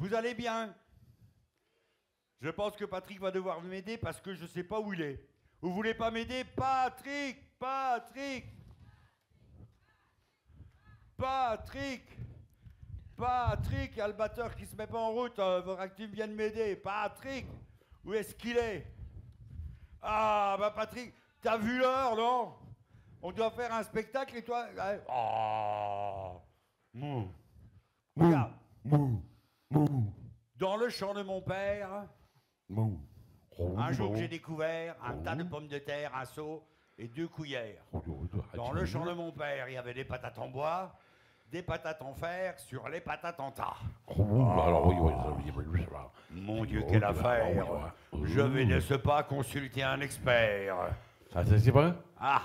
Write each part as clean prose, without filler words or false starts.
Vous allez bien? Je pense que Patrick va devoir m'aider parce que je ne sais pas où il est. Vous voulez pas m'aider? Patrick! Patrick! Patrick! Patrick, il y a le batteur qui se met pas en route. Faudra que tu viennes m'aider. Patrick! Où est-ce qu'il est? Ah, bah Patrick, t'as vu l'heure, non? On doit faire un spectacle et toi... Oh. Regarde. Dans le champ de mon père, un jour que j'ai découvert un tas de pommes de terre, un seau et 2 cuillères. Dans le champ de mon père, il y avait des patates en bois, des patates en fer sur les patates en tas. Mon Dieu, quelle affaire! Je vais de ce pas consulter un expert. Ça c'est pas? Ah!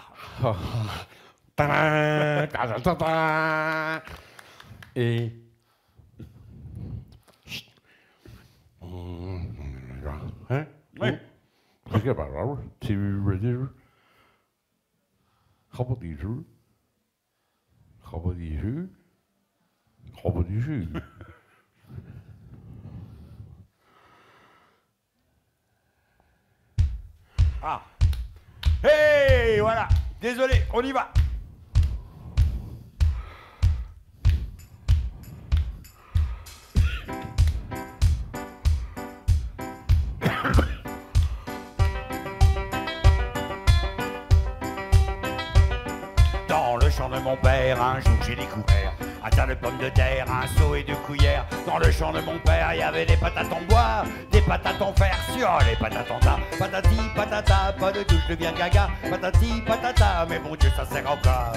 Et... Hein? Oui. C'est que par là, tu veux dire? Pas du jus. Pas du jus. Pas du jus. Ah! Hey! Voilà! Désolé, on y va! Dans le champ de mon père, un jour j'ai découvert un tas de pommes de terre, un seau et 2 cuillères. Dans le champ de mon père, il y avait des patates en bois, des patates en fer sur les patates en tas. Patati patata, pas de douche, je deviens gaga. Patati patata, mais mon Dieu, ça sert encore.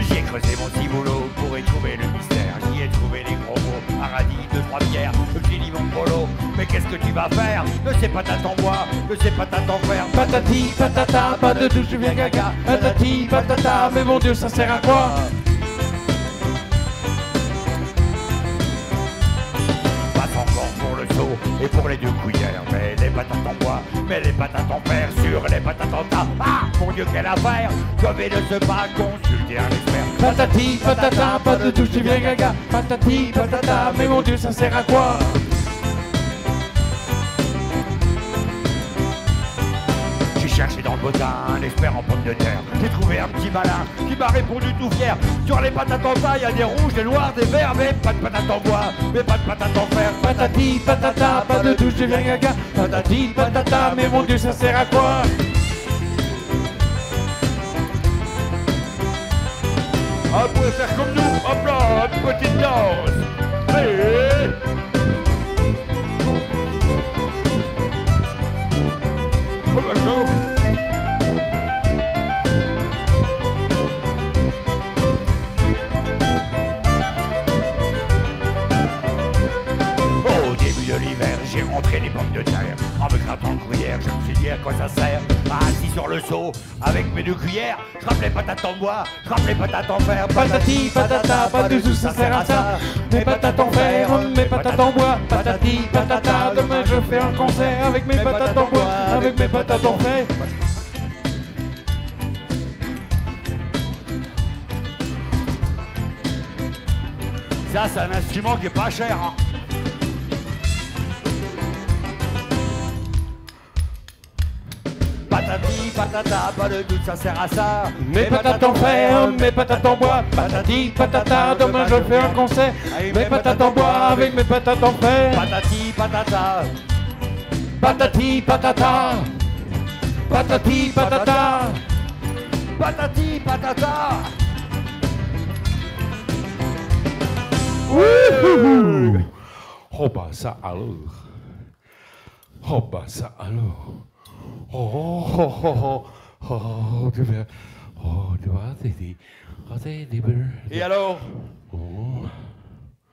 J'ai creusé mon ciboulot pour y trouver le mystère. J'y ai trouvé les gros mots, paradis, 2-3 pierres. J'ai dit mon polo, mais qu'est-ce que tu vas faire de ces patates en bois, de ces patates en fer? Patati patata, pas de douche, je viens gaga. Patati patata, mais mon Dieu, ça sert à quoi? Passe encore pour le seau et pour les 2 cuillères. Mais les patates en bois, mais les patates en fer sur les patates en tas. Ah, mon Dieu, quelle affaire! Je vais de ce pas consulter un expert. Patati patata, pas de douche, je viens gaga. Patati patata, mais mon Dieu, ça sert à quoi? J'ai cherché dans le botin un expert en pommes de terre. J'ai trouvé un petit malin qui m'a répondu tout fier. Sur les patates en tas, il y a des rouges, des noirs, des verts, mais pas de patates en bois, mais pas de patates en fer. Patati patata, pas de douche, je viens gaga. Patati patata, mais mon Dieu, ça sert à quoi? Ah, vous pouvez faire comme nous, hop là, une petite danse. Hey. Oh, bah, chaud. Au début de l'hiver, j'ai rentré les pommes de terre. En me grattant le gruyère, je me suis dit à quoi ça sert. Assis sur le seau, avec mes 2 cuillères, je rappe les patates en bois, je rappe les patates en fer. Patati patata, pas de douche, ça sert à ça. Mes patates en fer, mes patates en bois. Patati patata, demain je fais un concert avec mes patates en bois, avec mes patates en fer. Ça, c'est un instrument qui est pas cher, hein. Patati patata, pas de doute, ça sert à ça. Mes patates en fer, mes patates en bois. Patati patata, demain je fais un concert. Mes patates en bois avec mes patates en fer. Patati patata. Patati patata. Patati patata. Patati patata. Wouhou! Oh bah ça alors. Oh bah ça alors. Oh oh oh oh oh tu vas Et alors? Oh.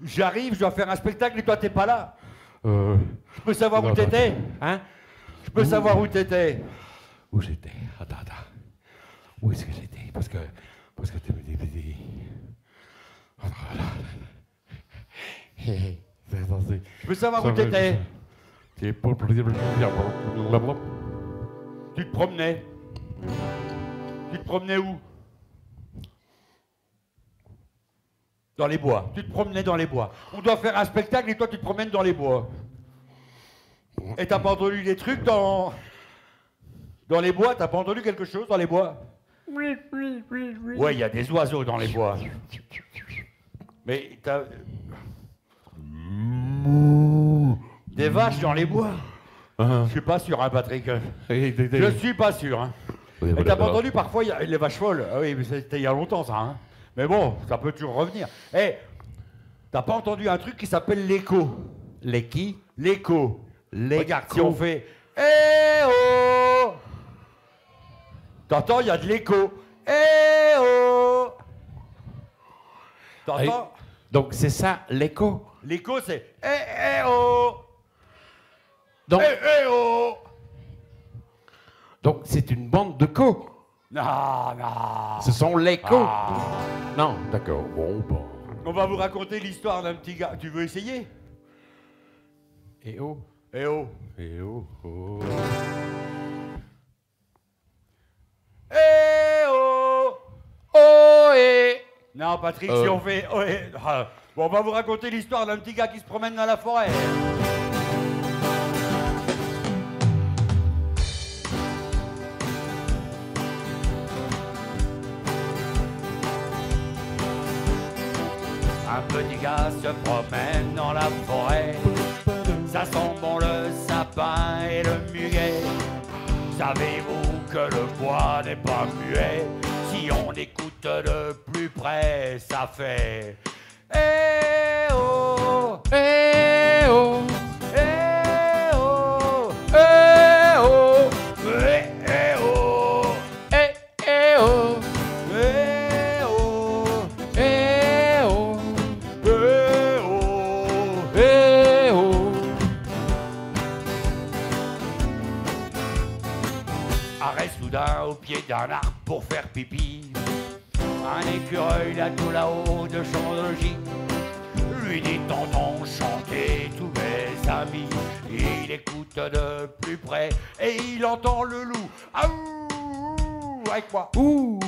J'arrive, je dois faire un spectacle et toi t'es pas là. Je Je peux savoir où t'étais? Hein? Je peux savoir où t'étais? Où j'étais? Attends. Où est-ce que j'étais? Parce que tu me dis. Je peux savoir où t'étais? Tu pas Tu te promenais. Tu te promenais où? Dans les bois. Tu te promenais dans les bois. On doit faire un spectacle et toi tu te promènes dans les bois. Et t'as pas entendu des trucs dans les bois? T'as pas entendu quelque chose dans les bois? Oui. Ouais, il y a des oiseaux dans les bois. Mais t'as... Des vaches dans les bois? Je suis pas sûr, hein, Patrick. Je suis pas sûr, hein. Oui, Et t'as pas entendu parfois, il y a les vaches folles? Ah oui, mais c'était il y a longtemps, ça, hein. Mais bon, ça peut toujours revenir. Eh, t'as pas entendu un truc qui s'appelle l'écho? Les qui? L'écho. Regarde, si on fait... Eh oh! T'entends, il y a de l'écho. Eh oh! T'entends? Donc c'est ça, l'écho. L'écho, c'est eh oh! Donc Eh oh! donc c'est une bande de co. Non, non. Ce sont les co. Ah. Non, d'accord. Bon. On va vous raconter l'histoire d'un petit gars. Tu veux essayer? Et oh. Eh oh! Et oh. Oh. Eh oh! Oh et. Non, Patrick, si on fait... oh, bon, on va vous raconter l'histoire d'un petit gars qui se promène dans la forêt. Un petit gars se promène dans la forêt. Ça sent bon le sapin et le muguet. Savez-vous que le bois n'est pas muet? Si on écoute de plus près, ça fait eh oh, Eh oh. eh oh, Eh oh. eh oh, Eh oh. eh oh, Eh oh. eh oh. Eh oh. Arrête soudain au pied d'un arbre pour faire pipi. Un écureuil là tout là-haut de chronologie lui dit t'entends chanter tous mes amis. Il écoute de plus près et il entend le loup. Aouh, avec moi. Ouh.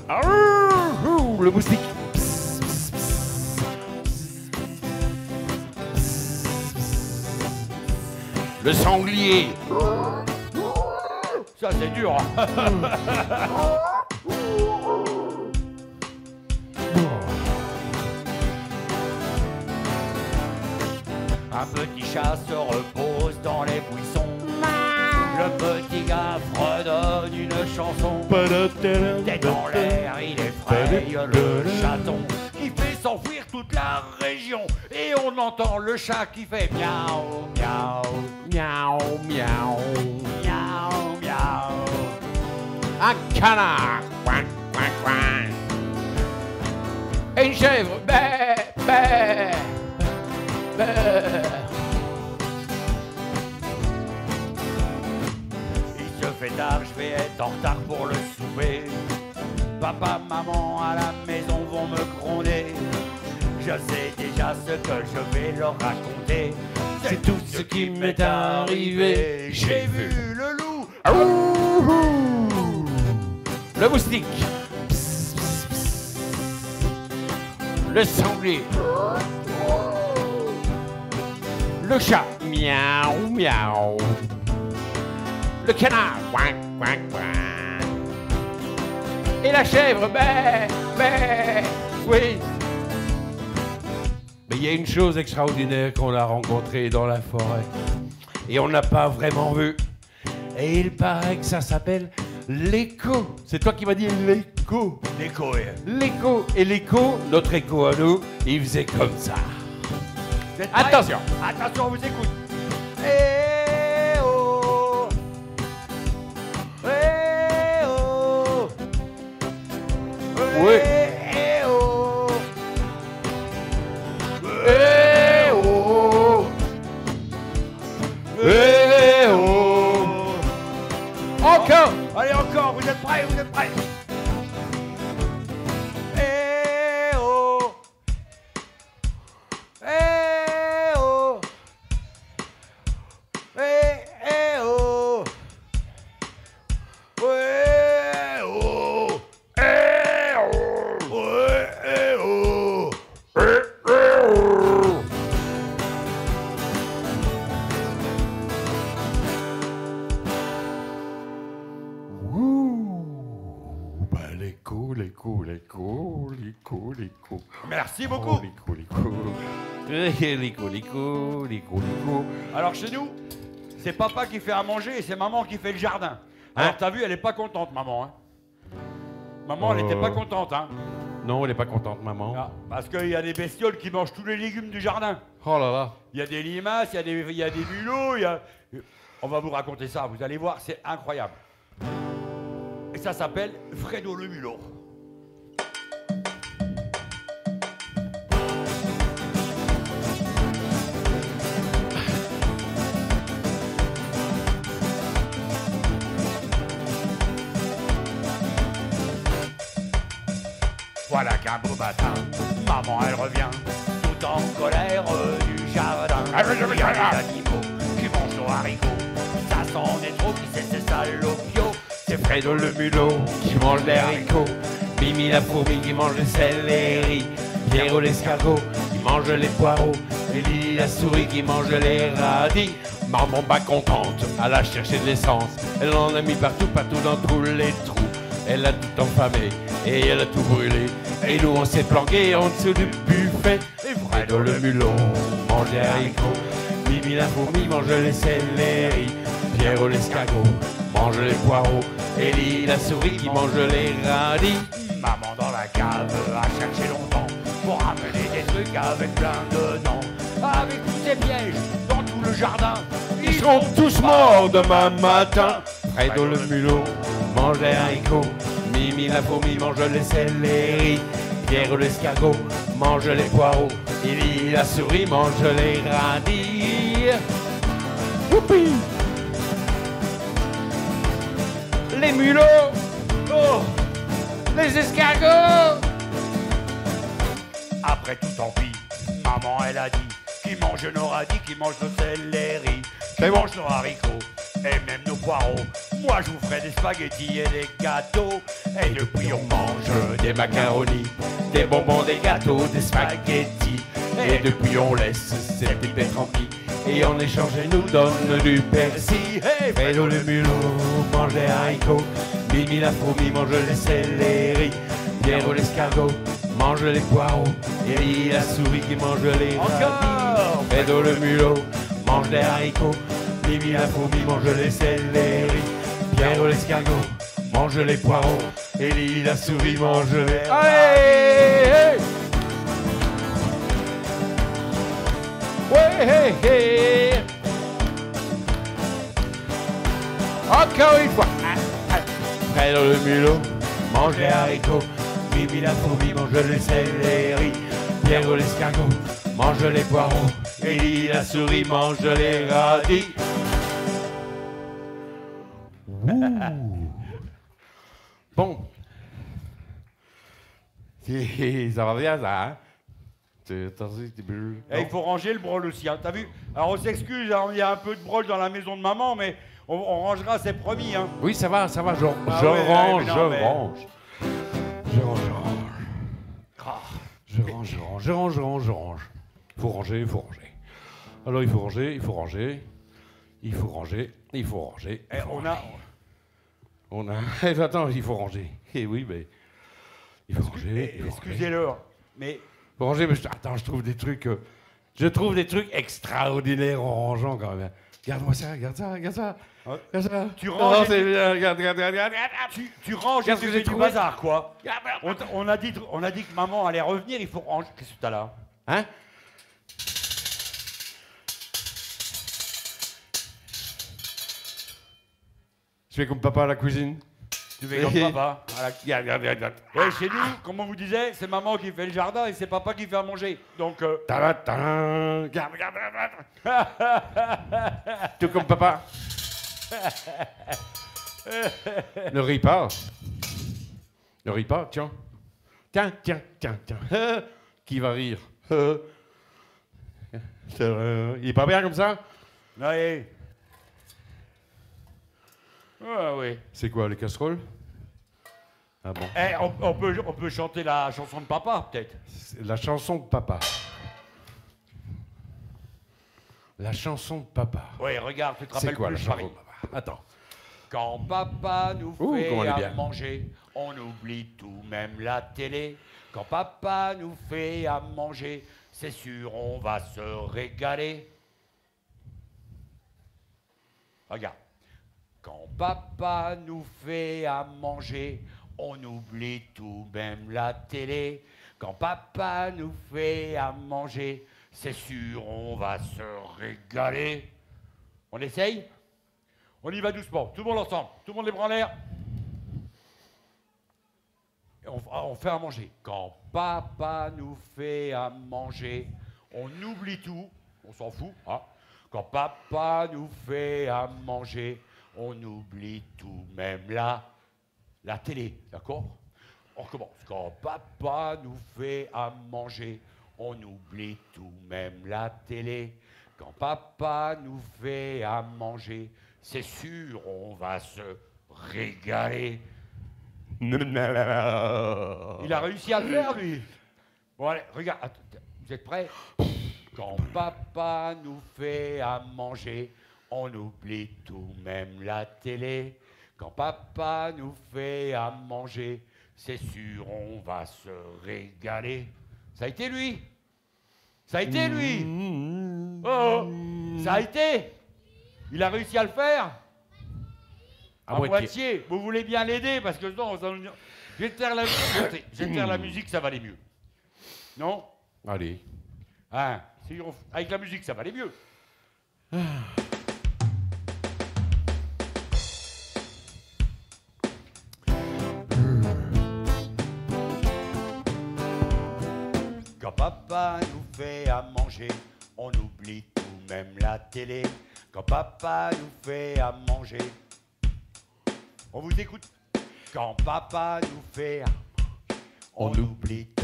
Aouh. Le moustique. Le sanglier. Ça c'est dur. Un petit chat se repose dans les buissons. Le petit gars fredonne une chanson. Tête en l'air, il effraie le chaton qui fait s'enfuir toute la région. Et on entend le chat qui fait miaou, miaou, Miaou, miaou. miaou, miaou. Un canard. Quack, quack, quack. Et une chèvre. Bé, bé, bé. Il se fait tard, je vais être en retard pour le souper. Papa, maman à la maison vont me gronder. Je sais déjà ce que je vais leur raconter. C'est tout ce qui m'est arrivé. J'ai vu le loup. Le moustique. Le sanglier. Le chat. Miaou, miaou. Le canard. Quack, quack, quack. Et la chèvre. Bé, bé. Oui. Mais il y a une chose extraordinaire qu'on a rencontrée dans la forêt. Et on n'a pas vraiment vu. Et il paraît que ça s'appelle l'écho. C'est toi qui m'as dit l'écho. L'écho, ouais. L'écho. Et l'écho, notre écho à nous, il faisait comme ça. Vous êtes prêts? Attention. Attention, on vous écoute. Eh oh. Eh oh. Oui. Eh oh. Eh oh. Eh oh. Encore. Allez, encore, vous êtes prêts, vous êtes prêts. Eh oh. Eh oh. les coups. Merci beaucoup. Les coups. Alors chez nous, c'est papa qui fait à manger et c'est maman qui fait le jardin. Alors t'as vu, elle est pas contente, maman. Hein. Maman, elle était pas contente. Hein. Non, elle est pas contente, maman. Ah, parce qu'il y a des bestioles qui mangent tous les légumes du jardin. Oh là là. Il y a des limaces, il y a des mulots, On va vous raconter ça, vous allez voir, c'est incroyable. Et ça s'appelle Fredo le mulot. Voilà qu'un beau matin, maman elle revient, tout en colère du jardin. Il y a des animaux qui mangent nos haricots, ça s'en est trop, qui c'est ces salopios. C'est Fredo le mulot qui mange les haricots, Mimi la fourmi qui mange les céleri, Pierrot l'escargot qui mange les poireaux, Lily la souris qui mange les radis. Maman pas contente, elle a cherché de l'essence, elle en a mis partout dans tous les trous. Elle a tout enflammé et elle a tout brûlé. Et nous on s'est planqué en dessous du buffet. Et Fredo le mulot mange les haricots, Mimi la fourmi mange les céleri, Pierrot l'escargot mange les poireaux, Ellie la souris qui mange les radis. Maman dans la cave a cherché longtemps pour ramener des trucs avec plein de dents. Avec tous ces pièges dans tout le jardin, Ils seront tous morts demain matin. Fredo le mulot mange les haricots, Mimi la fourmi mange les céleri, Pierrot l'escargot mange les poireaux, Ellie la souris mange les radis. Whoopi! Les mulots, oh, les escargots. Après tout tant pis, maman elle a dit qui mange nos radis, qui mange nos céleri, qui mange nos haricots et même nos poireaux. Moi je vous ferai des spaghettis et des gâteaux. Et depuis on mange Des macaronis, des bonbons, des gâteaux, des spaghettis. Et depuis on laisse ces pipets tranquilles, et en échange elle nous donne du persil. Hey, Fredo le mulot mange les haricots, Mimi la fourmi mange les céleri, Pierrot l'escargot mange les poireaux, Ellie la souris qui mange les radis. encore. Fredo le mulot mange les haricots, Mimi la fourmi mange les céleri, Pierrot l'escargot mange les poireaux, Ellie la souris mange les... Allez! Ouais, hey, hey. Encore une fois. Fredo le mulot mange les haricots, Mimi la fourmi mange les céleri, Pierrot l'escargot mange les poireaux, Ellie la souris mange les radis. Bon. Ça va bien ça, hein? Et il faut ranger le brol aussi, hein, t'as vu? Alors on s'excuse, hein, il y a un peu de brol dans la maison de maman, mais on rangera, c'est promis. Hein. Oui, ça va, je ouais, range, mais je non, mais- range. Je range. Faut ranger. Alors il faut ranger. Et On a... Attends, il faut ranger. Eh oui, mais... Il faut ranger. excusez-le, mais Faut ranger, mais attends, je trouve des trucs extraordinaires en rangeant quand même. Regarde-moi ça, regarde ça. Ouais. Regarde ça. Tu ranges Oh, et c'est bien, regarde. tu ranges et Qu'est-ce tu que fais j'ai du trouvé bazar, quoi. On a dit que maman allait revenir, il faut ranger. Qu'est-ce que t'as là? Hein? Je fais comme papa à la cuisine. Tu fais comme papa. Regarde. Ouais, chez nous, comme on vous disait, c'est maman qui fait le jardin et c'est papa qui fait à manger. Donc, Regarde. Tout comme papa. Ne ris pas. Tiens. Tiens. Qui va rire? Il est pas bien comme ça? oui. Ah oui. C'est quoi, les casseroles? Ah bon. Eh, on peut chanter la chanson de papa, peut-être. C'est la chanson de papa. La chanson de papa. Oui, regarde, tu te C'est rappelles quoi plus la le chanson pari. de papa? Attends. Quand papa nous Ouh, fait comment elle est à bien. manger, on oublie tout, même la télé. Quand papa nous fait à manger, c'est sûr, on va se régaler. Regarde. Quand papa nous fait à manger, on oublie tout, même la télé. Quand papa nous fait à manger, c'est sûr, on va se régaler. On essaye? On y va doucement, tout le monde ensemble, tout le monde les bras en l'air. On fait à manger. Quand papa nous fait à manger, on oublie tout, on s'en fout. Hein. Quand papa nous fait à manger, on oublie tout, même la télé, d'accord? On recommence. Quand papa nous fait à manger, on oublie tout, même la télé. Quand papa nous fait à manger, c'est sûr, on va se régaler. Il a réussi à le faire, lui. Bon, allez, regarde. Attends, vous êtes prêts? Quand papa nous fait à manger, on oublie tout, même la télé. Quand papa nous fait à manger, c'est sûr, on va se régaler. Ça a été lui? Ça a été lui? Oh, ça a été? Il a réussi à le faire? À moitié. Vous voulez bien l'aider parce que non, je vais te faire la musique. Je vais te faire la musique, ça va aller mieux. Non? Allez. Hein, avec la musique, ça va aller mieux. Quand papa nous fait à manger, on oublie tout, même la télé. Quand papa nous fait à manger, on vous écoute. Quand papa nous fait à manger, on oublie tout.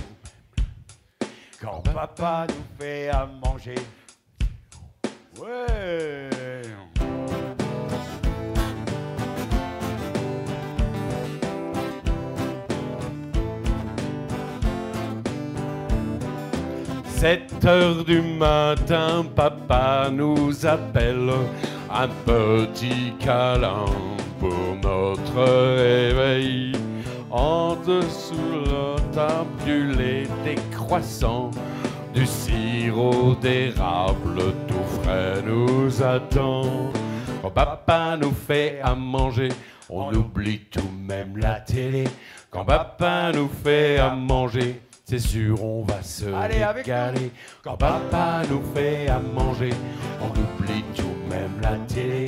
Quand papa nous fait à manger, ouais. Sept heures du matin, papa nous appelle, un petit câlin pour notre réveil. En dessous le tas brûlé des croissants, du sirop d'érable tout frais nous attend. Quand papa nous fait à manger, on oublie tout, même la télé. Quand papa nous fait à manger, c'est sûr, on va se régaler. Quand papa nous fait à manger, on oublie tout, même la télé.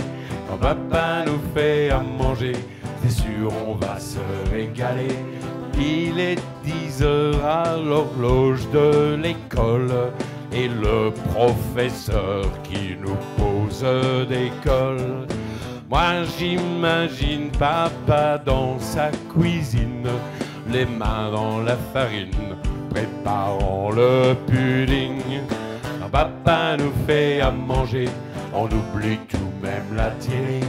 Quand papa nous fait à manger, c'est sûr, on va se régaler. Il est 10 heures à l'horloge de l'école et le professeur qui nous pose des cols. Moi j'imagine papa dans sa cuisine, les mains dans la farine, préparant le pudding. Quand papa nous fait à manger, on oublie tout, même la télé.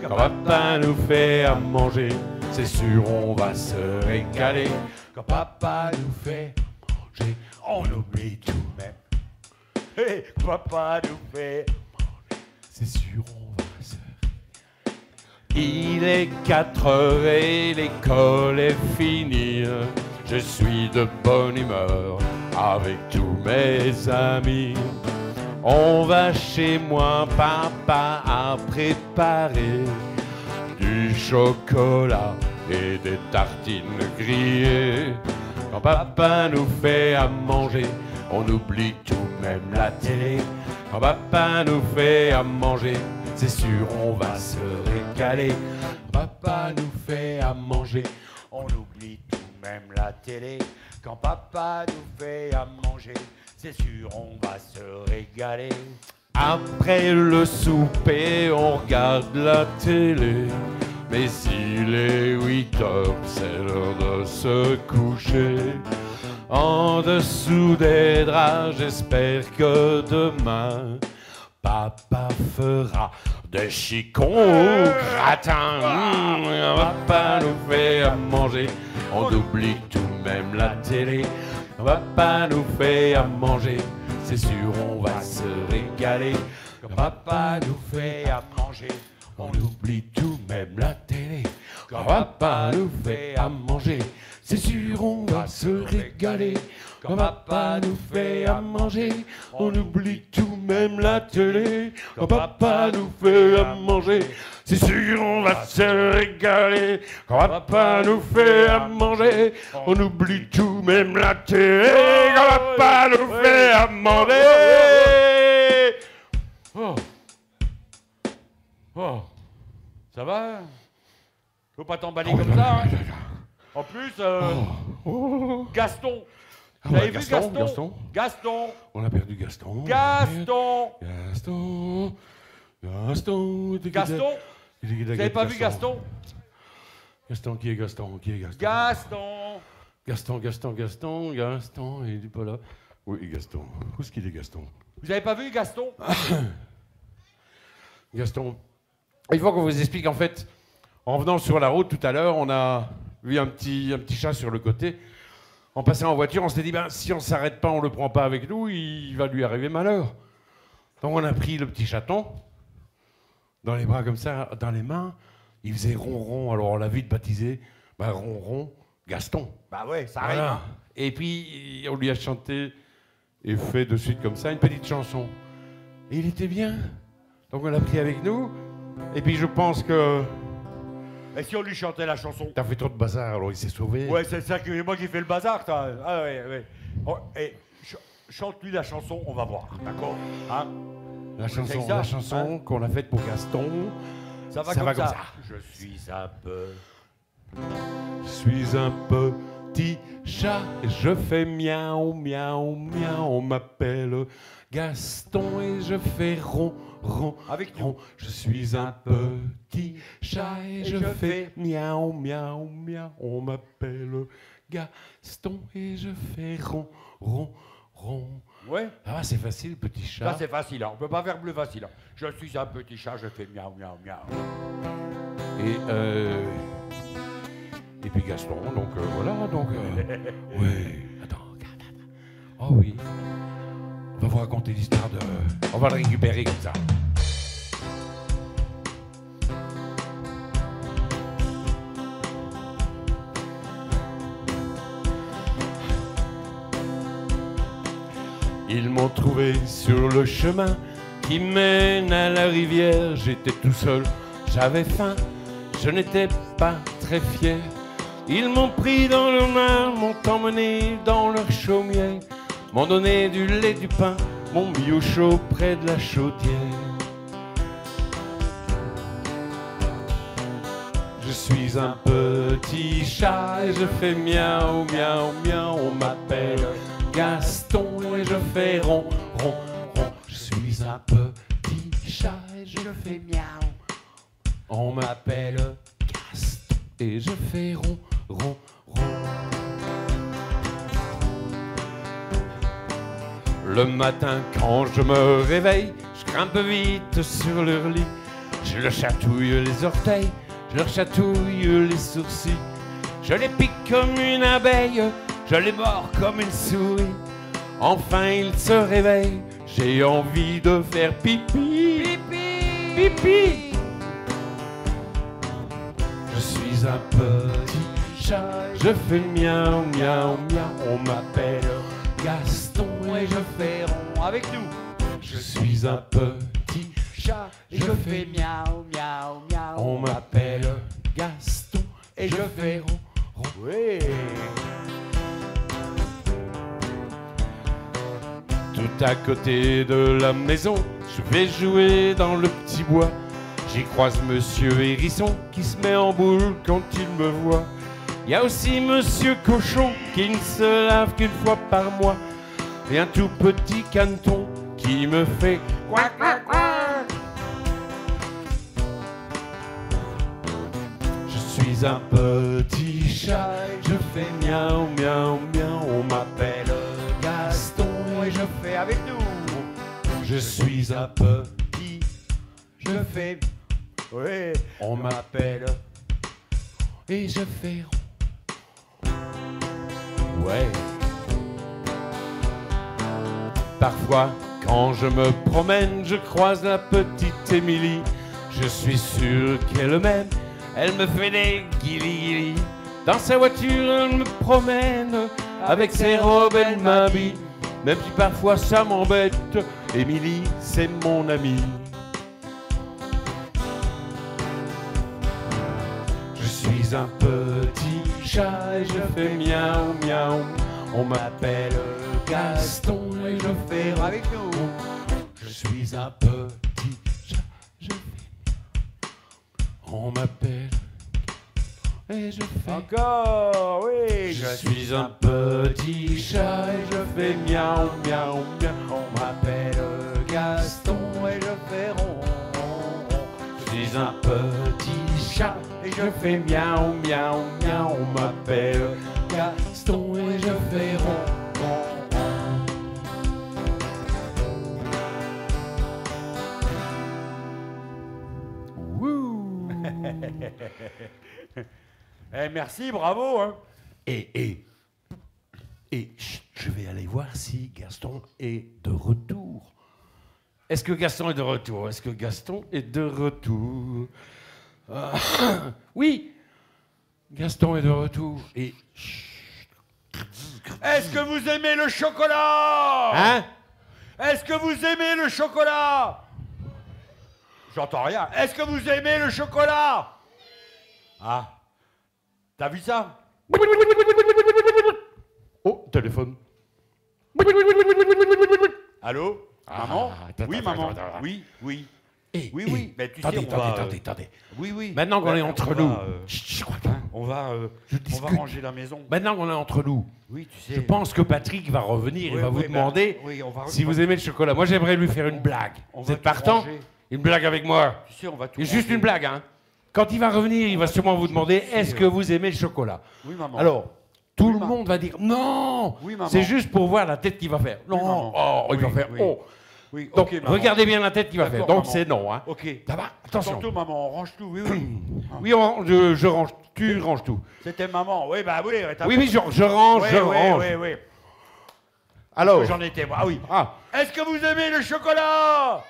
Quand papa nous fait à manger, c'est sûr on va se régaler. Quand papa nous fait à manger, on oublie tout, même. Hey, papa nous fait à manger, c'est sûr on va se régaler. Il est 4 heures et l'école est finie. Je suis de bonne humeur avec tous mes amis. On va chez moi, papa a préparé du chocolat et des tartines grillées. Quand papa nous fait à manger, on oublie tout, même la télé. Quand papa nous fait à manger, c'est sûr on va se régaler. Quand papa nous fait à manger, on oublie tout, même la télé. Quand papa nous fait à manger, c'est sûr on va se régaler. Après le souper, on regarde la télé. Mais il est 8 heures, c'est l'heure de se coucher. En dessous des draps, j'espère que demain papa fera des chicons au gratin. Papa nous fait à manger, on oublie tout, même la télé. Papa nous fait à manger, c'est sûr on va se régaler. Quand papa nous fait à manger, on oublie tout, même la télé. Quand papa nous fait à manger, c'est sûr on va se régaler. Quand papa nous fait à manger, on oublie tout, même la télé. Quand papa nous fait à manger, c'est sûr on va se régaler. Quand papa nous fait à manger, on oublie tout, même la télé. Quand papa nous fait à manger. Oh. Oh. Ça va? Faut pas t'emballer comme ça. Hein. En plus, Gaston. Vous avez vu Gaston? Gaston. On a perdu Gaston. Gaston. Gaston. Gaston. Gaston. Vous avez pas vu Gaston? Gaston, qui est Gaston? Qui est Gaston? Gaston. Gaston, il est pas là. Oui, Gaston. Où est-ce qu'il est, Gaston? Vous avez pas vu Gaston? Gaston. Il faut qu'on vous explique, en fait, en venant sur la route tout à l'heure, on a vu un petit chat sur le côté. En passant en voiture, on s'est dit, ben, si on ne s'arrête pas, on ne le prend pas avec nous, il va lui arriver malheur. Donc on a pris le petit chaton, dans les bras comme ça, dans les mains. Il faisait ronron, alors on l'a vite baptisé, ben, ronron Gaston. Bah ouais, ça Voilà. arrive. Hein. Et puis on lui a chanté et fait de suite comme ça une petite chanson. Et il était bien. Donc on l'a pris avec nous. Et puis je pense que... Et si on lui chantait la chanson? T'as fait trop de bazar, alors il s'est sauvé. Ouais, c'est ça que moi qui fais le bazar, toi. Ah ouais, ouais. Oh, et chante-lui la chanson, on va voir, d'accord? Hein? La chanson, ça, hein, qu'on a faite pour Gaston. Ça va comme ça. Je suis un peu... Je suis un petit chat et je fais miaou, miaou, miaou. On m'appelle Gaston et je fais ron, ron, avec ron. Je suis un petit chat et je fais miaou, miaou, miaou. On m'appelle Gaston et je fais ron, ron, ron. Ouais. Ah, c'est facile, petit chat. Ça, c'est facile, hein. On peut pas faire plus facile. Hein. Je suis un petit chat, je fais miaou, miaou, miaou. Et puis Gaston, donc voilà, donc... oui, attends. Oh oui. On va vous raconter l'histoire de... On va le récupérer comme ça. Ils m'ont trouvé sur le chemin qui mène à la rivière. J'étais tout seul, j'avais faim, je n'étais pas très fier. Ils m'ont pris dans leurs mains, m'ont emmené dans leur chaumière, m'ont donné du lait, du pain, m'ont mis au chaud près de la chaudière. Je suis un petit chat et je fais miaou, miaou, miaou. On m'appelle Gaston et je fais ron, ron, ron. Je suis un petit chat et je fais miaou. On m'appelle Gaston et je fais ron, ron, ron. Le matin quand je me réveille, je grimpe vite sur leur lit. Je leur chatouille les orteils, je leur chatouille les sourcils. Je les pique comme une abeille, je les mords comme une souris. Enfin ils se réveillent, j'ai envie de faire pipi, pipi, pipi. Je suis un petit chat, je fais miaou, miaou, miaou. On m'appelle Gaston et je fais ron avec nous. Je suis un petit chat et je fais miaou, miaou, miaou. On m'appelle Gaston et je fais ron, ron. Oui. Tout à côté de la maison, je vais jouer dans le petit bois. J'y croise Monsieur Hérisson qui se met en boule quand il me voit. Il y a aussi Monsieur Cochon qui ne se lave qu'une fois par mois. Et un tout petit caneton qui me fait quack, quack, quack. Je suis un petit chat, je fais miaou, miaou, miaou. On m'appelle Gaston et je fais avec nous. Je suis un petit, je fais... Oui. On m'appelle et je fais... Ouais. Parfois, quand je me promène, je croise la petite Émilie. Je suis sûr qu'elle m'aime, Elle me fait des guili-guili. Dans sa voiture, elle me promène. Avec ses robes, elle m'habille. Même si parfois ça m'embête, Émilie, c'est mon amie. Je suis un petit chat et je fais miaou miaou. On m'appelle Gaston et je fais Avec nous. Je suis un petit chat, je fais miaou. On m'appelle et je fais. Encore, oui. Je suis un petit chat et je fais miaou miaou miaou. On m'appelle Gaston et je fais rond. Je suis un petit chat et je fais miaou miaou miaou. On m'appelle Gaston et je fais rond. Eh, merci, bravo. Hein. Et chut, je vais aller voir si Gaston est de retour. Est-ce que Gaston est de retour? Est-ce que Gaston est de retour? Oui, Gaston est de retour. Et Est-ce que vous aimez le chocolat? hein? Est-ce que vous aimez le chocolat? J'entends rien. Est-ce que vous aimez le chocolat? Ah, t'as vu ça? Oh, téléphone. Allô? Maman? Oui, maman. Oui, oui. Eh, Oui, eh, oui. Mais tu attendez, sais, on va, attendez. Oui, oui. Maintenant qu'on est On entre va, nous, chut, je crois pas. on va discute. ranger la maison. Maintenant qu'on est entre nous, Oui, tu sais. je pense que Patrick va revenir Oui, et va vous oui, ben, demander oui, on va- si vous aimez le chocolat. Moi, j'aimerais lui faire une blague. on Vous va êtes tout partant? ranger. Une blague avec moi. Tu sais, on va tout Et juste ranger. une blague, hein. Quand il va revenir, il va sûrement vous demander est-ce que vous aimez le chocolat? Oui, maman. Alors, tout Oui, le maman. monde va dire non. Oui, maman. C'est juste pour voir la tête qu'il va faire. Non, maman. oh, il va Oui, faire oui. oh. Oui, Donc, ok, maman. regardez bien la tête qu'il va faire. D'accord, Donc, maman. c'est non, hein. Ok. Ça va? Attention. Tantôt, maman, on range tout. Oui, oui. Oui, je range. Tu ranges tout. C'était maman. Oui, bah oui. Oui, oui, je range, Oui, je oui, range. oui, oui. Alors, J'en étais, moi. Ah oui. ah. Est-ce que vous aimez le chocolat?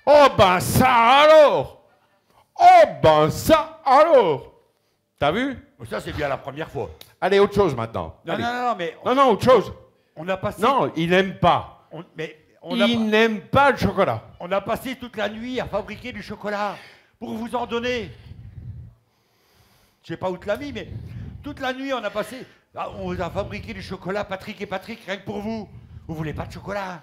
Oh ben ça alors! Oh ben ça alors! T'as vu? Ça, c'est bien la première fois. Allez, autre chose maintenant. Non, Allez. non, non, mais Non, autre chose. on a passé... Non, il n'aime pas. Il n'aime pas le chocolat. On a passé toute la nuit à fabriquer du chocolat pour vous en donner. Je sais pas où tu l'as mis, mais toute la nuit, on a passé... Ah, on a fabriqué du chocolat, Patrick et Patrick, rien que pour vous. Vous voulez pas de chocolat?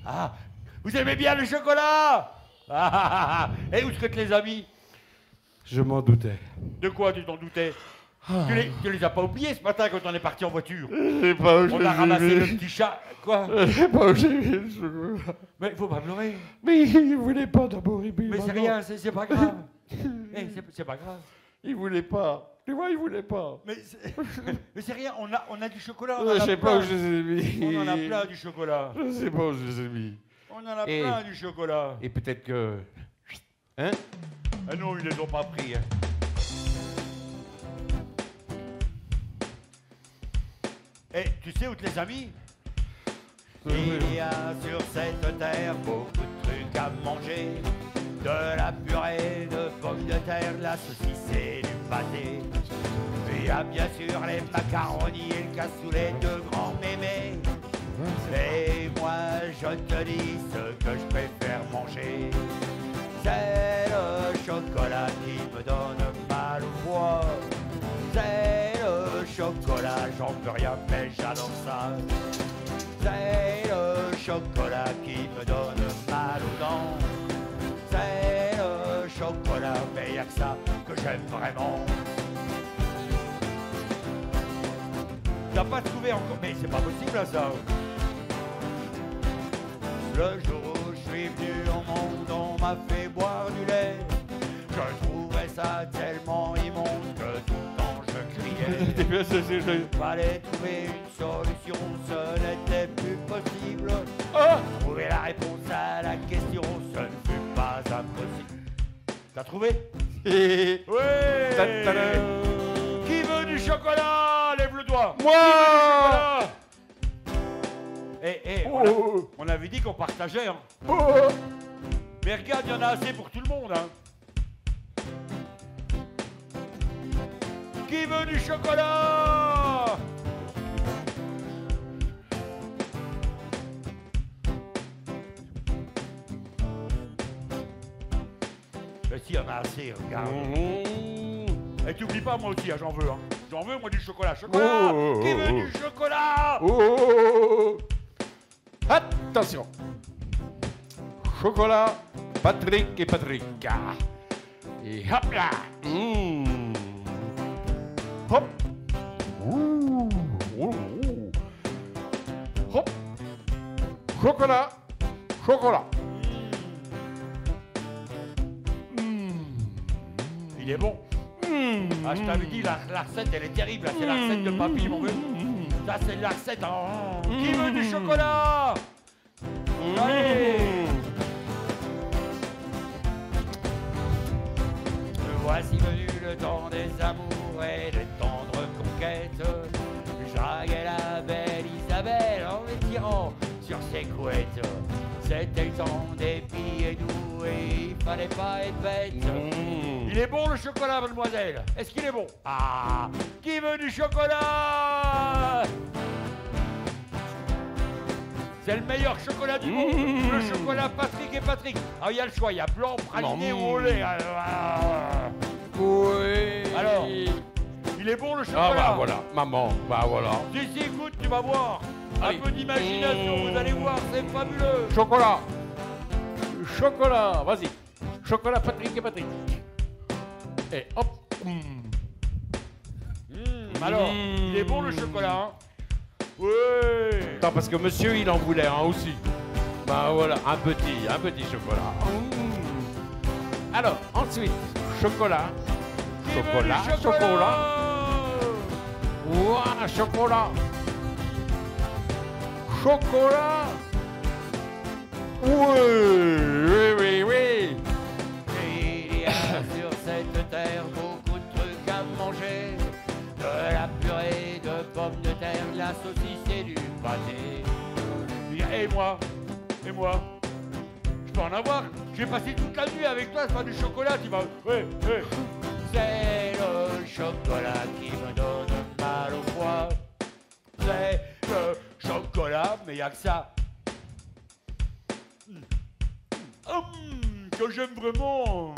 Ah, vous aimez bien le chocolat? Et où est-ce que tu les as mis? Je m'en doutais. De quoi tu t'en doutais? Tu les as pas oubliés ce matin quand on est parti en voiture? Je sais pas où On a ramassé le petit chat. Quoi? Je sais pas où j'ai mis le chocolat. Mais il faut pas pleurer. Mais il voulait pas d'abord. Mais c'est rien, c'est pas grave. C'est pas grave. Il voulait pas. Tu vois, il voulait pas. Mais c'est rien, on a du chocolat. Je sais pas où je les ai mis. On en a plein du chocolat. Je sais pas où je les ai mis. On en a Et- plein du chocolat. Et peut-être que... Hein? Ah non, ils les ont pas pris. Hein. Et tu sais où tu les as mis? Il y a sur cette terre beaucoup de trucs à manger. De la purée de pommes de terre, de la saucisse et du pâté. Il y a bien sûr les macaronis et le cassoulet de grand mémé. Et moi je te dis ce que je préfère manger. C'est le chocolat qui me donne mal au foie. C'est le chocolat, j'en peux rien mais j'adore ça. C'est le chocolat qui me donne mal aux dents. C'est le chocolat, mais y'a que ça que j'aime vraiment. T'as pas trouvé encore, mais c'est pas possible là, ça. Le jour où je suis venu au monde, on m'a fait boire du lait. Je trouvais ça tellement immonde que tout le temps je criais. Fallait trouver une solution, ce n'était plus possible. Trouver la réponse à la question, ce ne fut pas impossible. T'as trouvé? Oui. Qui veut du chocolat? Lève le doigt. Moi! On avait dit qu'on partageait. Hein. Mais regarde, il y en a assez pour tout le monde. Hein. Qui veut du chocolat? Mais si, y en a assez, regarde. Et t'oublies pas, moi aussi, hein, j'en veux. Hein. J'en veux, moi, du chocolat. Chocolat! Qui veut du chocolat? Attention. Chocolat, Patrick et Patrick. Et hop là. Hop. Hop. Chocolat. Chocolat. Il est bon. Ah, je t'avais dit, la recette, elle est terrible. là. C'est la recette de papy, mon vieux. Ça, c'est la recette. Qui veut du chocolat? Allez! Voici venu le temps des amours et des tendres conquêtes. Jacques et la belle Isabelle en les tirant sur ses couettes. C'était le temps des filles et doux et il fallait pas être bête. Il est bon le chocolat, mademoiselle? Est-ce qu'il est bon? Ah! Qui veut du chocolat? C'est le meilleur chocolat du monde, le chocolat Patrick et Patrick. Ah, il y a le choix, il y a blanc, praliné ou au lait. Oui. Alors, il est bon le chocolat? Ah bah voilà, maman, bah voilà. Si, écoute, tu vas voir. Allez. Un peu d'imagination, vous allez voir, c'est fabuleux. Chocolat. Chocolat, vas-y. Chocolat Patrick et Patrick. Et hop. Alors, il est bon le chocolat, hein? Oui. Attends, parce que monsieur, il en voulait un aussi. Bah voilà, un petit chocolat. Alors, ensuite, chocolat. Qui veut Chocolat, du chocolat. Ouah, chocolat. Chocolat. Oui. Il y a sur cette terre beaucoup de trucs à manger. De la purée de pommes de terre, de la saucisse et du pâté. Et moi, je peux en avoir. J'ai passé toute la nuit avec toi, c'est pas du chocolat, tu vas... Ouais. C'est le chocolat qui me donne mal au foie. C'est le chocolat, mais y a que ça. Que j'aime vraiment.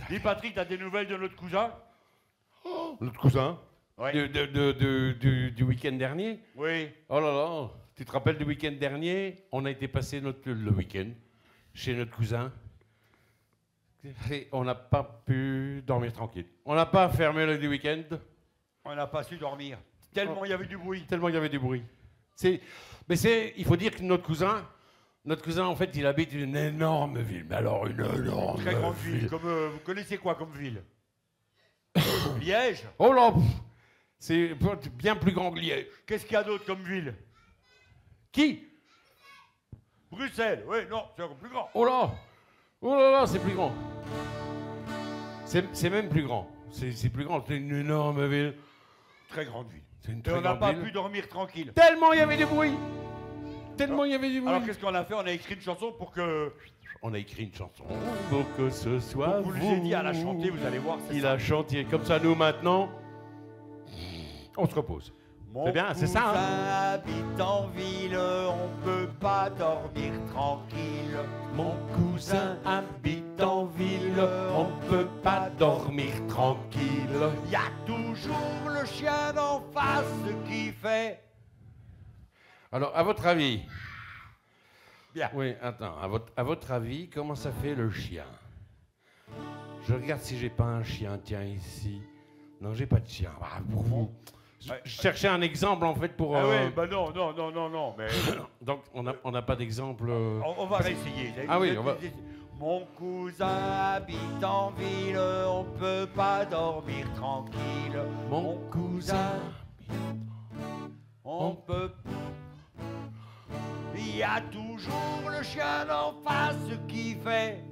Dis Patrick, t'as des nouvelles de notre cousin? Notre cousin. Ouais. Du week-end dernier. Oui. Oh là là, tu te rappelles du week-end dernier? On a été passer le week-end chez notre cousin. Et on n'a pas pu dormir tranquille. On n'a pas fermé le week-end. On n'a pas su dormir. Tellement il y avait du bruit. Tellement il y avait du bruit. Il faut dire que notre cousin, en fait, il habite une énorme ville. Mais alors, une énorme Très grande ville. Comme, vous connaissez quoi comme ville? Liège? Oh là, c'est bien plus grand que Liège. Qu'est-ce qu'il y a d'autre comme ville? Qui? Bruxelles. Oui, non, c'est encore plus grand. Oh là là, c'est plus grand. C'est même plus grand. C'est plus grand, c'est une énorme ville. Très grande ville. C'est une Et très on n'a grande pas ville. pu dormir tranquille. Tellement il y avait du bruit. Tellement il y avait du bruit. Alors qu'est-ce qu'on a fait? On a écrit une chanson pour que... On a écrit une chanson pour que ce soit Vous lui avez dit à la chanter, vous allez voir. Il a chanté comme ça, nous maintenant, on se repose. C'est bien, c'est ça, hein? Mon cousin habite en ville, on peut pas dormir tranquille. Mon cousin habite en ville, on peut pas dormir tranquille. Y a toujours le chien d'en face qui fait... Alors, à votre avis, Bien. oui, attends, à votre avis, comment ça fait le chien? Je regarde si j'ai pas un chien, tiens, ici. Non, j'ai pas de chien. Ah, pour vous. Je cherchais un exemple, en fait, pour... Ah oui, bah non, mais... Donc, on n'a pas d'exemple... On va réessayer. Ah oui, on va... Mon cousin habite en ville, on peut pas dormir tranquille. Mon cousin... On peut... Il y a toujours le chien d'en face qui fait...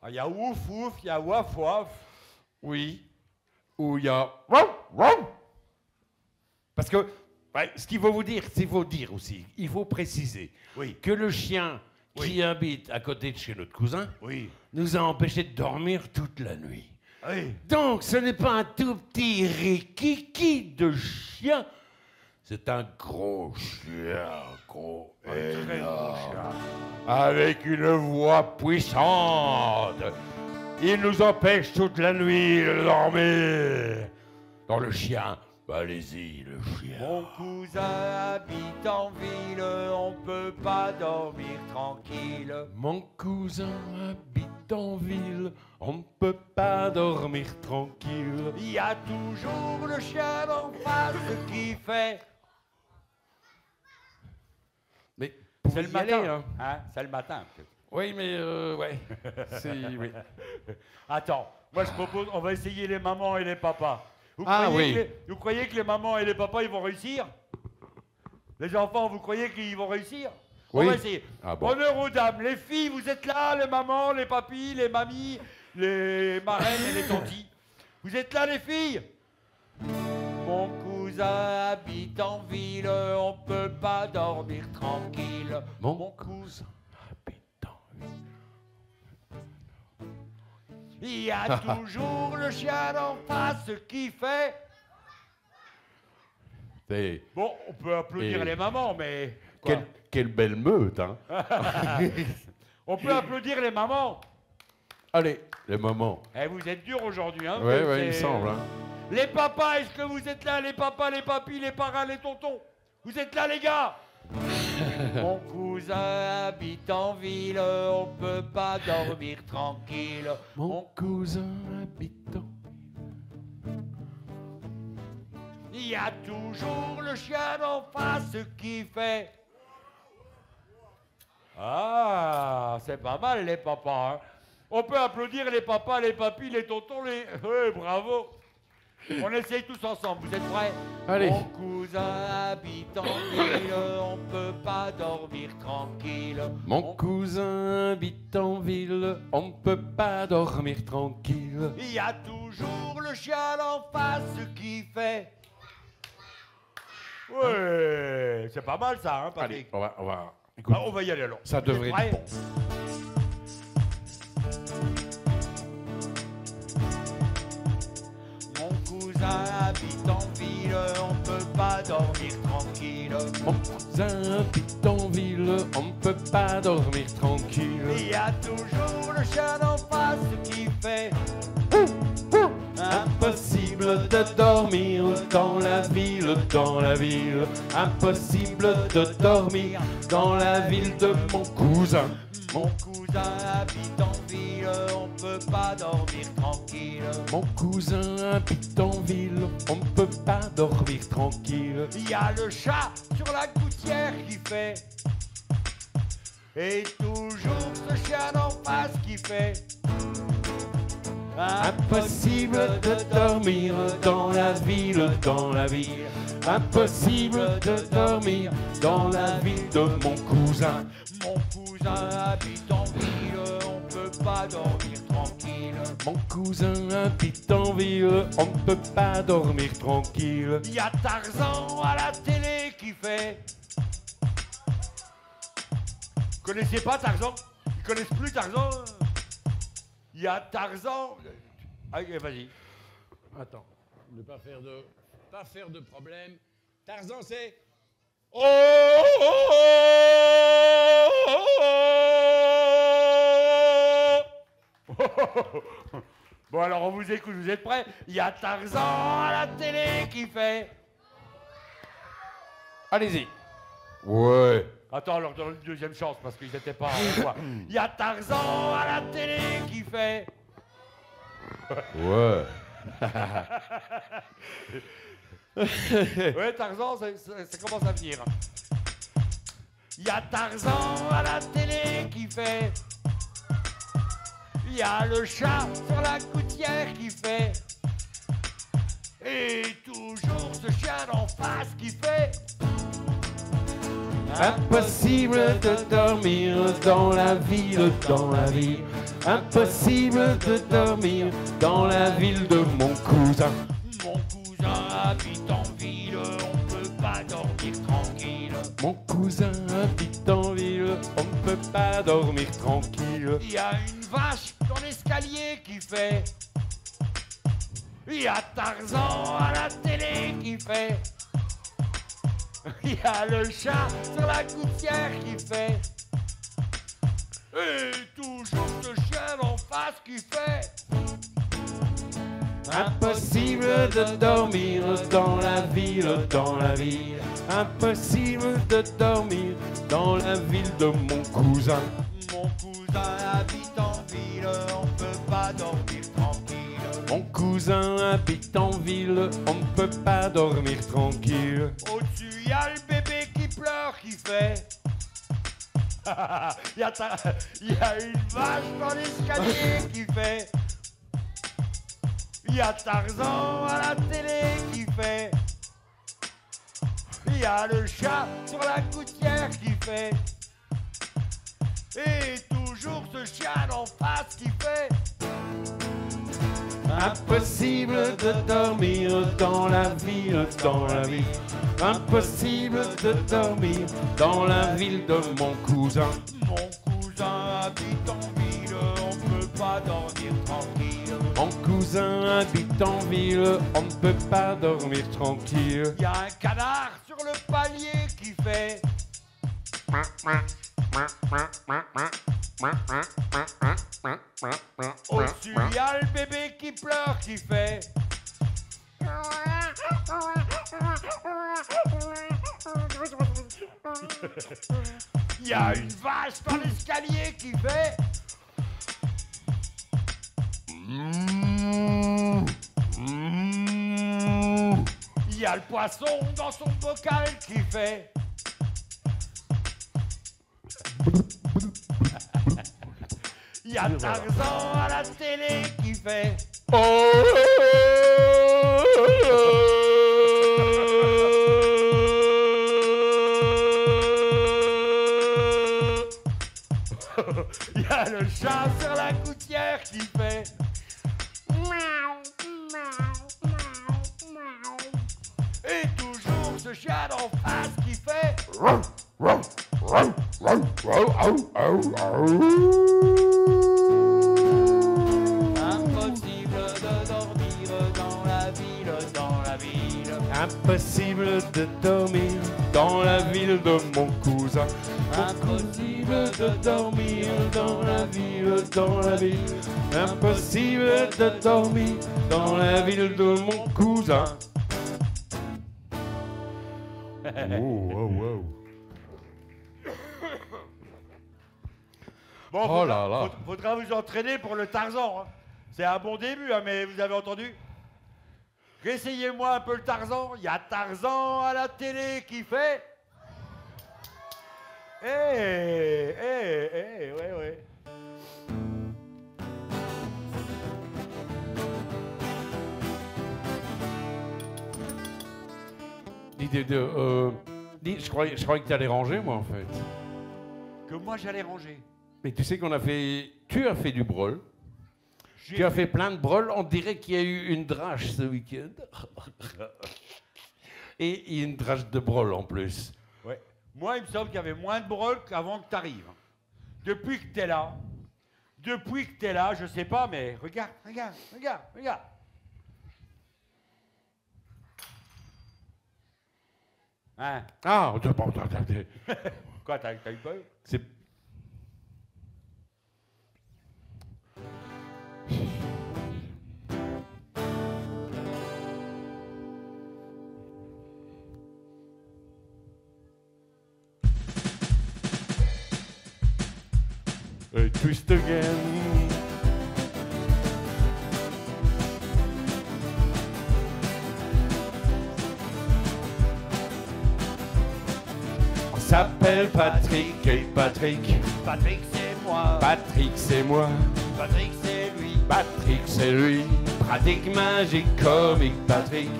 Ah, il y a ouf, il y a waf, waf. Oui. Où il y a... Parce que Ouais, ce qu'il faut vous dire, c'est faut dire aussi, il faut préciser que le chien qui habite à côté de chez notre cousin nous a empêchés de dormir toute la nuit. Oui. Donc, ce n'est pas un tout petit rikiki de chien, c'est un gros chien, Très gros chien. avec une voix puissante. Il nous empêche toute la nuit de dormir. Dans le chien, bah, allez-y, le chien. Mon cousin habite en ville, on peut pas dormir tranquille. Mon cousin habite en ville, on peut pas dormir tranquille. Il y a toujours le chien d'en face qui fait. Mais C'est le matin, hein? C'est le matin. Oui, mais ouais. Oui. Attends, moi je propose, on va essayer les mamans et les papas. Vous croyez que les mamans et les papas ils vont réussir? Les enfants, vous croyez qu'ils vont réussir? Oui. On va essayer. Ah bon. Honneur aux dames, les filles, vous êtes là, les mamans, les papis, les mamies, les marraines et les tantis. Vous êtes là, les filles? Mon cousin habite en ville, on peut pas dormir tranquille. Mon cousin habite en ville. Il y a toujours le chien d'en face qui fait. Bon, on peut applaudir les mamans, mais... Quelle belle meute, hein. On peut applaudir les mamans. Allez, les mamans. Eh, vous êtes durs aujourd'hui, hein. Oui, il me semble. Hein. Les papas, est-ce que vous êtes là? Les papas, les papis, les parrains, les tontons? Vous êtes là, les gars? Mon cousin habite en ville, on peut pas dormir tranquille. Mon cousin habite en... Il y a toujours le chien d'en face qui fait. Ah, c'est pas mal les papas. Hein. On peut applaudir les papas, les papis, les tontons, les... Oui, bravo. On essaye tous ensemble, vous êtes prêts? Allez. Mon cousin habite en ville, on peut pas dormir tranquille. Mon cousin habite en ville, on peut pas dormir tranquille. Il y a toujours le chien d'en face qui fait. Ouais, c'est pas mal ça, hein, Patrick. Allez, on va... Écoute, on va y aller alors. ça devrait être bon. Mon cousin habite en ville, on peut pas dormir tranquille. Mon cousin habite en ville, on peut pas dormir tranquille. Il y a toujours le chien d'en face qui fait. Impossible de dormir dans la ville, dans la ville. Impossible de dormir dans la ville de mon cousin. Mon cousin habite en ville, on peut pas dormir tranquille. Mon cousin habite en ville, on peut pas dormir tranquille. Il y a le chat sur la gouttière qui fait. Et toujours ce chien d'en face qui fait. Impossible de dormir dans la ville, dans la ville. Impossible de dormir dans la ville de mon cousin. Mon cousin habite en ville, on peut pas dormir tranquille. Mon cousin habite en ville, on ne peut pas dormir tranquille. Il y a Tarzan à la télé qui fait. Vous connaissez pas Tarzan? Ils connaissent plus Tarzan? Il y a Tarzan. Allez, vas-y. Attends, ne pas faire de problème. Tarzan, c'est... Bon, alors on vous écoute, vous êtes prêts? Il y a Tarzan à la télé qui fait. Allez-y. Ouais. Attends, alors donne une deuxième chance parce qu'ils n'étaient pas avec moi. Il y a Tarzan à la télé qui fait. Ouais. Ouais, Tarzan, ça commence à venir. Il y a Tarzan à la télé qui fait. Il y a le chat sur la gouttière qui fait. Et toujours ce chien d'en face qui fait. Impossible de dormir dans la ville, dans la ville. Impossible de dormir dans la ville de mon cousin. Mon cousin habite en ville, on peut pas dormir Mon cousin habite en ville, on ne peut pas dormir tranquille. Il y a une vache dans l'escalier qui fait. Il y a Tarzan à la télé qui fait. Il y a le chat sur la gouttière qui fait. Et toujours ce chien en face qui fait. Impossible de dormir dans la ville, dans la ville. Impossible de dormir dans la ville de mon cousin. Mon cousin habite en ville, on peut pas dormir tranquille. Mon cousin habite en ville, on ne peut pas dormir tranquille. Au-dessus, y a le bébé qui pleure qui fait. y a une vache dans l'escalier qui fait. Y a Tarzan à la télé qui fait. Y a le chat sur la gouttière qui fait. Et toujours ce chien en face qui fait. Impossible de dormir dans la ville, dans la ville. Impossible de dormir dans la ville de mon cousin. Mon cousin habite en ville, on peut pas dormir tranquille. Mon cousin habite en ville, on ne peut pas dormir tranquille. Y a un canard sur le palier qui fait. Au-dessus, y a le bébé qui pleure qui fait. Y a une vache dans l'escalier qui fait. Y a le poisson dans son bocal qui fait. Y a Tarzan à la télé qui fait. Y a le chat sur la gouttière qui fait. Et toujours ce chien en face qui fait. Impossible de dormir dans la ville, dans la ville. Impossible de dormir dans la ville de mon cousin. Impossible De dormir dans la ville, dans la ville. Impossible de dormir dans la ville de mon cousin. Bon, Oh là là. faudra vous entraîner pour le Tarzan. Hein. C'est un bon début, hein, mais vous avez entendu? Réessayez-moi un peu le Tarzan. Il y a Tarzan à la télé qui fait. Ouais. Je croyais que tu allais ranger, moi, en fait. Que moi j'allais ranger. Mais tu sais qu'on a fait... Tu as fait du brol. Tu as fait plein de brol. On dirait qu'il y a eu une drache ce week-end. Et il y a une drache de brol en plus. Ouais. Moi, il me semble qu'il y avait moins de brol qu'avant que tu arrives. Depuis que t'es là, je sais pas, mais regarde. Hein? Ah, Quoi, t'as eu peur? c'est... A twist again. On s'appelle Patrick et Patrick. Patrick, c'est moi. Patrick, c'est moi. Patrick, c'est lui. Patrick, c'est lui. Pratique, magique, comique, Patrick.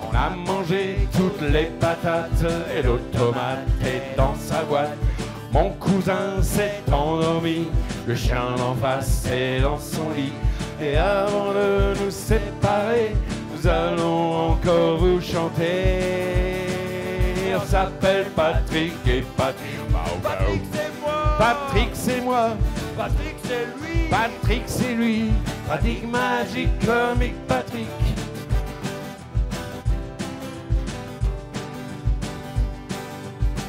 On a mangé toutes les patates et l'automate est dans sa boîte. Mon cousin s'est endormi, le chien d'en face est dans son lit. Et avant de nous séparer, nous allons encore vous chanter. on s'appelle Patrick et Patrick. Patrick c'est moi. Patrick c'est moi. Patrick c'est lui. Patrick c'est lui. Pratique magique comique Patrick.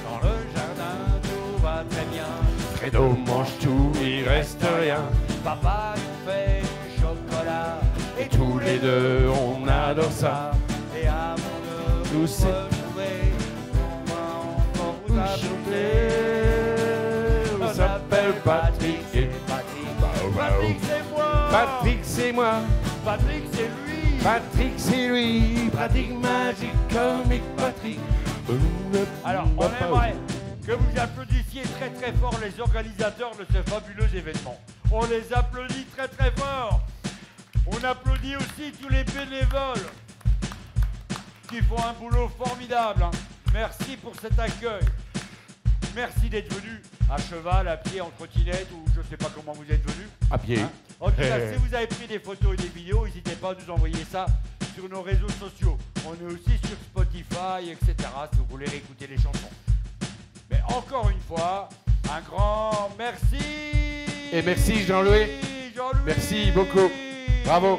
Dans le jardin tout va très bien. Fredo mange tout, il reste rien. Papa nous fait du chocolat. Et tous les deux, on adore ça. Et avant de Nous nous c'est- retrouver, on va encore vous ajouter. On s'appelle Patrick et Patrick. Patrick c'est moi. Patrick c'est moi. Patrick c'est lui. Patrick c'est lui. Pratique magique comique Patrick. Alors, on aimerait que vous applaudissiez très très fort les organisateurs de ce fabuleux événement. On les applaudit très très fort. On applaudit aussi tous les bénévoles qui font un boulot formidable. Hein. Merci pour cet accueil. Merci d'être venus à cheval, à pied, en trottinette ou je sais pas comment vous êtes venus. À pied. Hein. En tout cas, si vous avez pris des photos et des vidéos, n'hésitez pas à nous envoyer ça sur nos réseaux sociaux. On est aussi sur Spotify, etc. si vous voulez réécouter les chansons. Mais encore une fois, un grand merci. Et merci, Jean-Louis. Jean-Louis. Merci beaucoup. Bravo.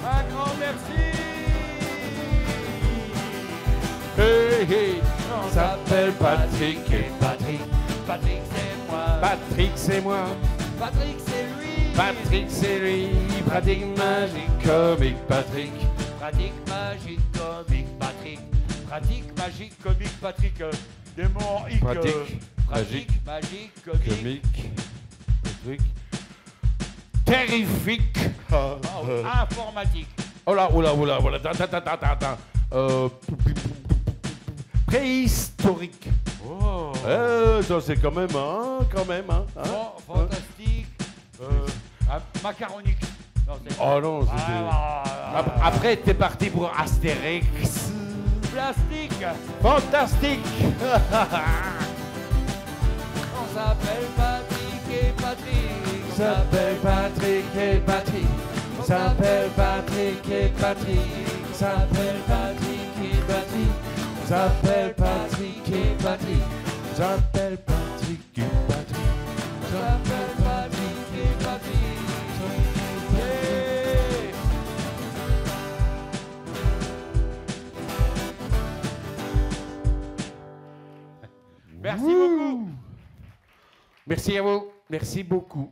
Un grand merci. Hey, hey. On s'appelle Patrick et Patrick. Patrick c'est moi. Patrick c'est moi. Patrick c'est lui. Patrick c'est lui. Pratique magique comique Patrick. Pratique magique comique Patrick. Pratique magique comique Patrick. Des mots en hic. Pratique pratique magique comique. Comique Patrick. Terrifique. Informatique. Oh là, oh là, oh là, voilà. Attends. Préhistorique. Oh. Ça c'est quand même, hein. Fantastique. Macaronique. Non, c'est Oh non, c'était... Après, t'es parti pour Astérix. Plastique. Fantastique. On s'appelle Patrick et Patrick. On s'appelle Patrick et Patrick. On s'appelle Patrick et Patrick. On s'appelle Patrick et Patrick. On s'appelle Patrick et Patrick. On s'appelle Patrick et Patrick. On s'appelle Patrick et Patrick. Yeah. Merci beaucoup. Merci à vous. Merci beaucoup.